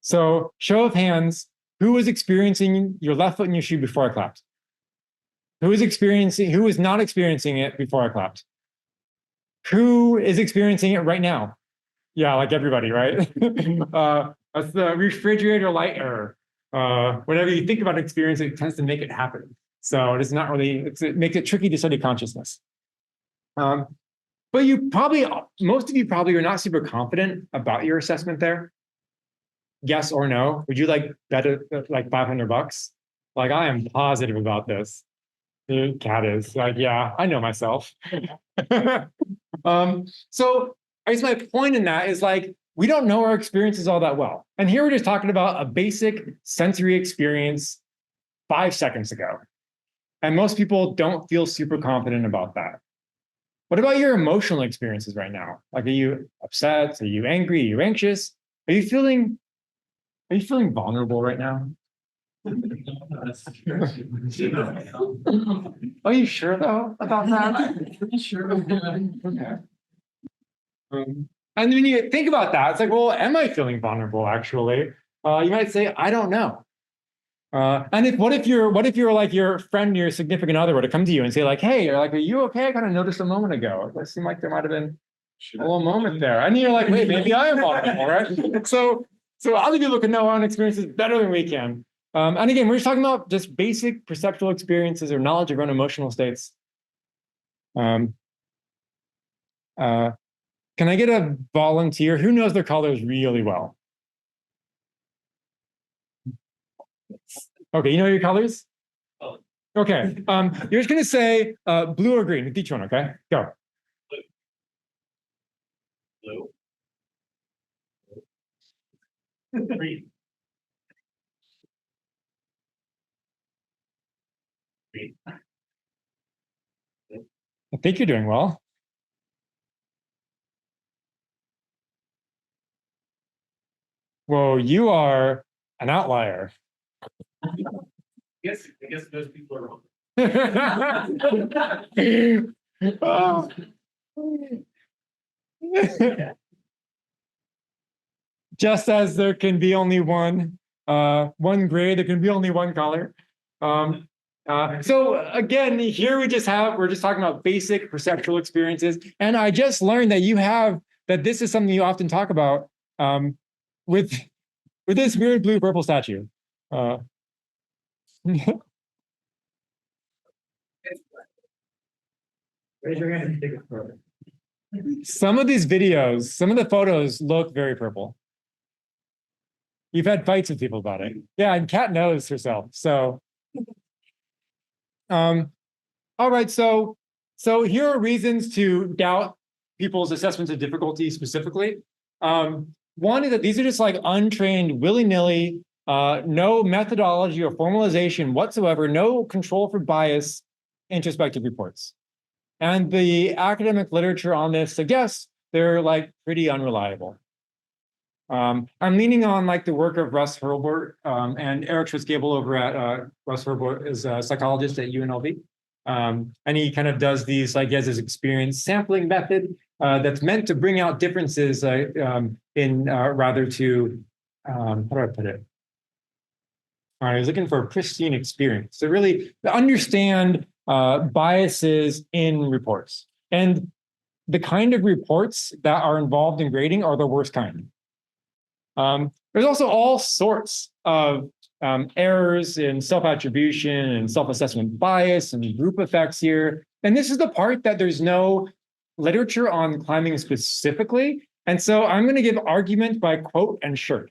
So show of hands, who was experiencing your left foot in your shoe before I clapped? Who was not experiencing it before I clapped? Who is experiencing it right now? Yeah, like everybody, right? That's the refrigerator light error. Whenever you think about experience, it tends to make it happen. So it's not really, it makes it tricky to study consciousness. But most of you probably are not super confident about your assessment there. Yes or no? Would you like bet like $500? Like, I am positive about this. The cat is like, yeah, I know myself. So I guess my point in that is like, we don't know our experiences all that well. And here we're just talking about a basic sensory experience 5 seconds ago. And most people don't feel super confident about that. What about your emotional experiences right now? Like, are you upset? Are you angry? Are you anxious? Are you feeling vulnerable right now? Are you sure though about that? Sure. Okay. And when you think about that, it's like, well, am I feeling vulnerable actually? You might say, I don't know. And what if you're like your friend, your significant other were to come to you and say like, hey, are you okay? I kind of noticed a moment ago. It seemed like there might have been a little moment there. And you're like, wait, maybe I am vulnerable, right? So other people can know our own experiences better than we can. And again, we're just talking about just basic perceptual experiences or knowledge of our own emotional states. Can I get a volunteer who knows their colors really well? Okay, you know your colors? Okay, you're just gonna say blue or green with each one, okay? Go. Blue. Green. Green. I think you're doing well. Well, you are an outlier. I guess those people are wrong. Oh. Just as there can be only one grade, there can be only one color. So again, here we're just talking about basic perceptual experiences. And I just learned that this is something you often talk about with this weird blue purple statue. Raise your hand if you think it's perfect. Some of these videos, some of the photos look very purple. You've had fights with people about it. Yeah, and Kat knows herself. So, all right. So here are reasons to doubt people's assessments of difficulty specifically. One is that these are just like untrained, willy-nilly, no methodology or formalization whatsoever, no control for bias, introspective reports. And the academic literature on this suggests they're like pretty unreliable. I'm leaning on like the work of Russ Hurlburt and Eric Schwitzgebel over at Russ Hurlburt is a psychologist at UNLV. And he kind of does these, like, he has this experience sampling method that's meant to bring out differences rather to, how do I put it? I was looking for a pristine experience to really understand biases in reports. And the kind of reports that are involved in grading are the worst kind. There's also all sorts of errors in self-attribution and self-assessment bias and group effects here. And this is the part that there's no literature on climbing specifically. And so I'm going to give argument by quote and shirt.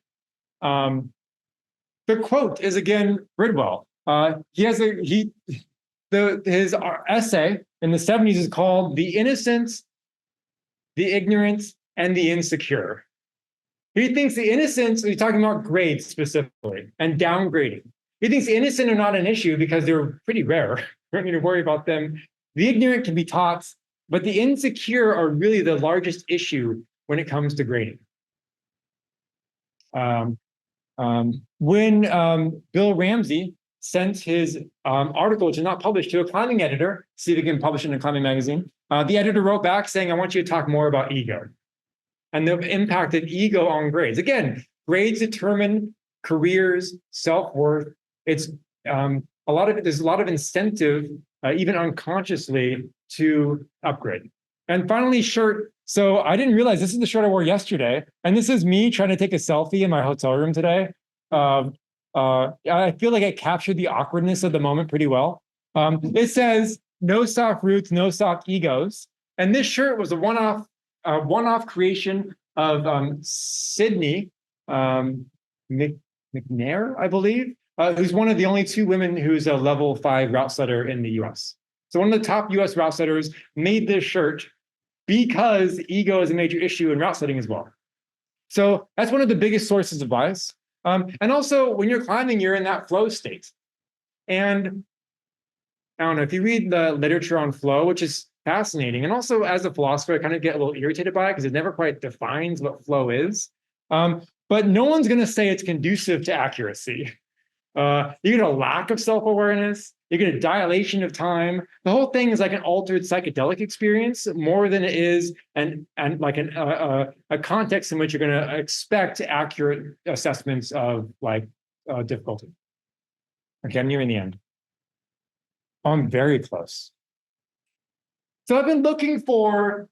The quote is again Bridwell. His essay in the 70s is called "The Innocent, the Ignorant, and the Insecure." He thinks the innocent, he's talking about grades specifically and downgrading. He thinks the innocent are not an issue because they're pretty rare. We don't need to worry about them. The ignorant can be taught, but the insecure are really the largest issue when it comes to grading. When Bill Ramsey sent his article, which is not published, to a climbing editor, see if he can publish it in a climbing magazine, the editor wrote back saying, "I want you to talk more about ego and the impact of ego on grades." Again, grades determine careers, self-worth. It's there's a lot of incentive, even unconsciously, to upgrade. And finally, shirt. So I didn't realize this is the shirt I wore yesterday, and this is me trying to take a selfie in my hotel room today. I feel like I captured the awkwardness of the moment pretty well. It says, "No soft roots, no soft egos." And this shirt was a one-off creation of Sydney McNair, I believe, who's one of the only 2 women who's a level 5 route setter in the US. So one of the top US route setters made this shirt because ego is a major issue in route setting as well. So that's one of the biggest sources of bias. And also, when you're climbing, you're in that flow state. And I don't know, if you read the literature on flow, which is fascinating, and also as a philosopher, I kind of get a little irritated by it because it never quite defines what flow is. But no one's going to say it's conducive to accuracy. You get a lack of self-awareness, you get a dilation of time. The whole thing is like an altered psychedelic experience more than it is and like a context in which you're going to expect accurate assessments of like difficulty. Okay, I'm nearing the end. I'm very close. So I've been looking for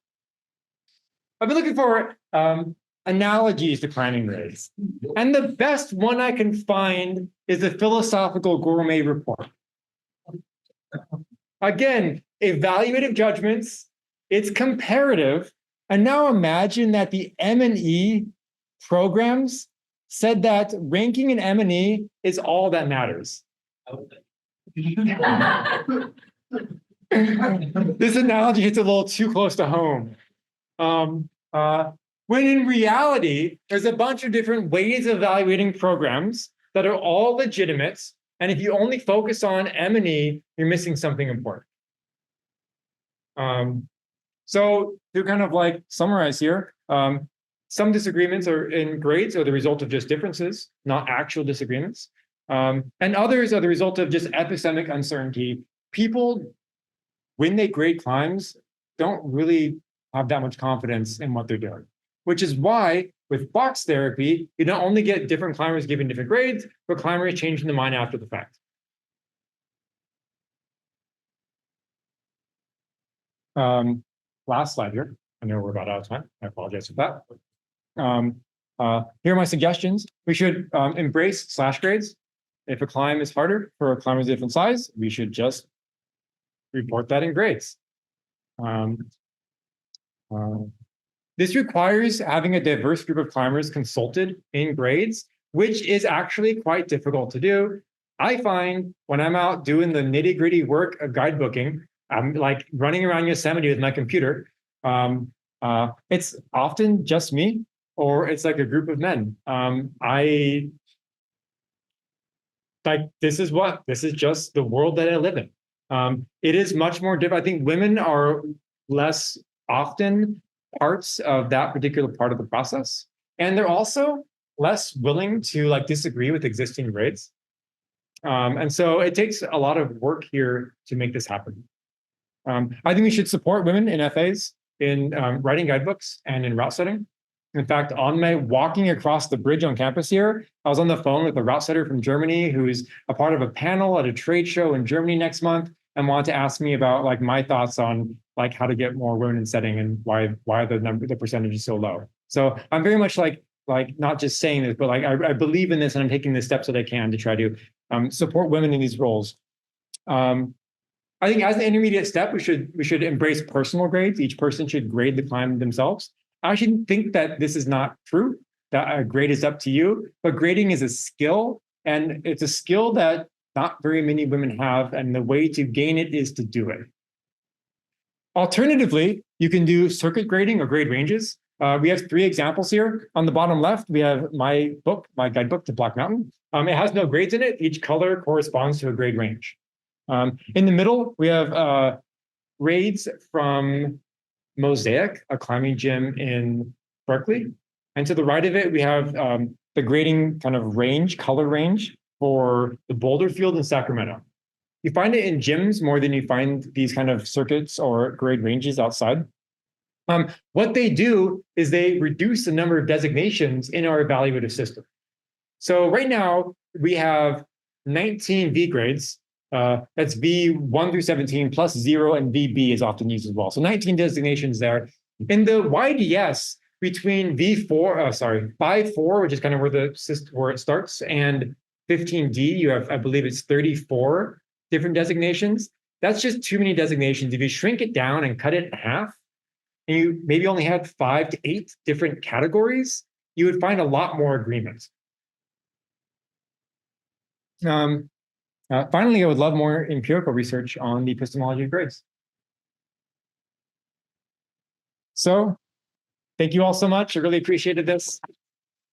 analogies to climbing grades. And the best one I can find is the Philosophical Gourmet Report. Again, evaluative judgments, it's comparative. And now imagine that the M&E programs said that ranking in M&E is all that matters. This analogy hits a little too close to home. When in reality, there's a bunch of different ways of evaluating programs that are all legitimate. And if you only focus on M&E, you're missing something important. So to kind of like summarize here, some disagreements are in grades are the result of just differences, not actual disagreements. And others are the result of just epistemic uncertainty. People, when they grade climbs, don't really have that much confidence in what they're doing, which is why with box therapy, you not only get different climbers giving different grades, but climbers changing their mind after the fact. Last slide here. I know we're about out of time. I apologize for that. Here are my suggestions. We should embrace slash grades. If a climb is harder for a climber's different size, we should just report that in grades. This requires having a diverse group of climbers consulted in grades, which is actually quite difficult to do. I find when I'm out doing the nitty-gritty work of guidebooking, I'm like running around Yosemite with my computer. It's often just me, or it's like a group of men. This is just the world that I live in. It is much more different. I think women are less often parts of that particular part of the process. And they're also less willing to like disagree with existing grades. And so it takes a lot of work here to make this happen. I think we should support women in FAs, in writing guidebooks and in route setting. In fact, on my walking across the bridge on campus here, I was on the phone with a route setter from Germany who's a part of a panel at a trade show in Germany next month and wanted to ask me about like my thoughts on like how to get more women in setting and why the percentage is so low. So I'm very much like like not just saying this, but like I believe in this and I'm taking the steps that I can to try to support women in these roles. I think as an intermediate step, we should embrace personal grades. Each person should grade the climb themselves. I actually think that this is not true, that a grade is up to you, but grading is a skill, and it's a skill that not very many women have, and the way to gain it is to do it. Alternatively, you can do circuit grading or grade ranges. We have 3 examples here. On the bottom left, we have my guidebook to Black Mountain. It has no grades in it. Each color corresponds to a grade range. In the middle, we have grades from Mosaic, a climbing gym in Berkeley. And to the right of it, we have the grading kind of range, color range for the boulder field in Sacramento. You find it in gyms more than you find these kind of circuits or grade ranges outside. What they do is they reduce the number of designations in our evaluative system. So right now, we have 19 V grades. That's V1 through 17 plus 0, and VB is often used as well. So 19 designations there. In the YDS, between 5-4, which is kind of where it starts, and 15D, you have, I believe it's 34 different designations. That's just too many designations. If you shrink it down and cut it in half, and you maybe only had 5 to 8 different categories, you would find a lot more agreement. Finally, I would love more empirical research on the epistemology of grades. So, thank you all so much. I really appreciated this.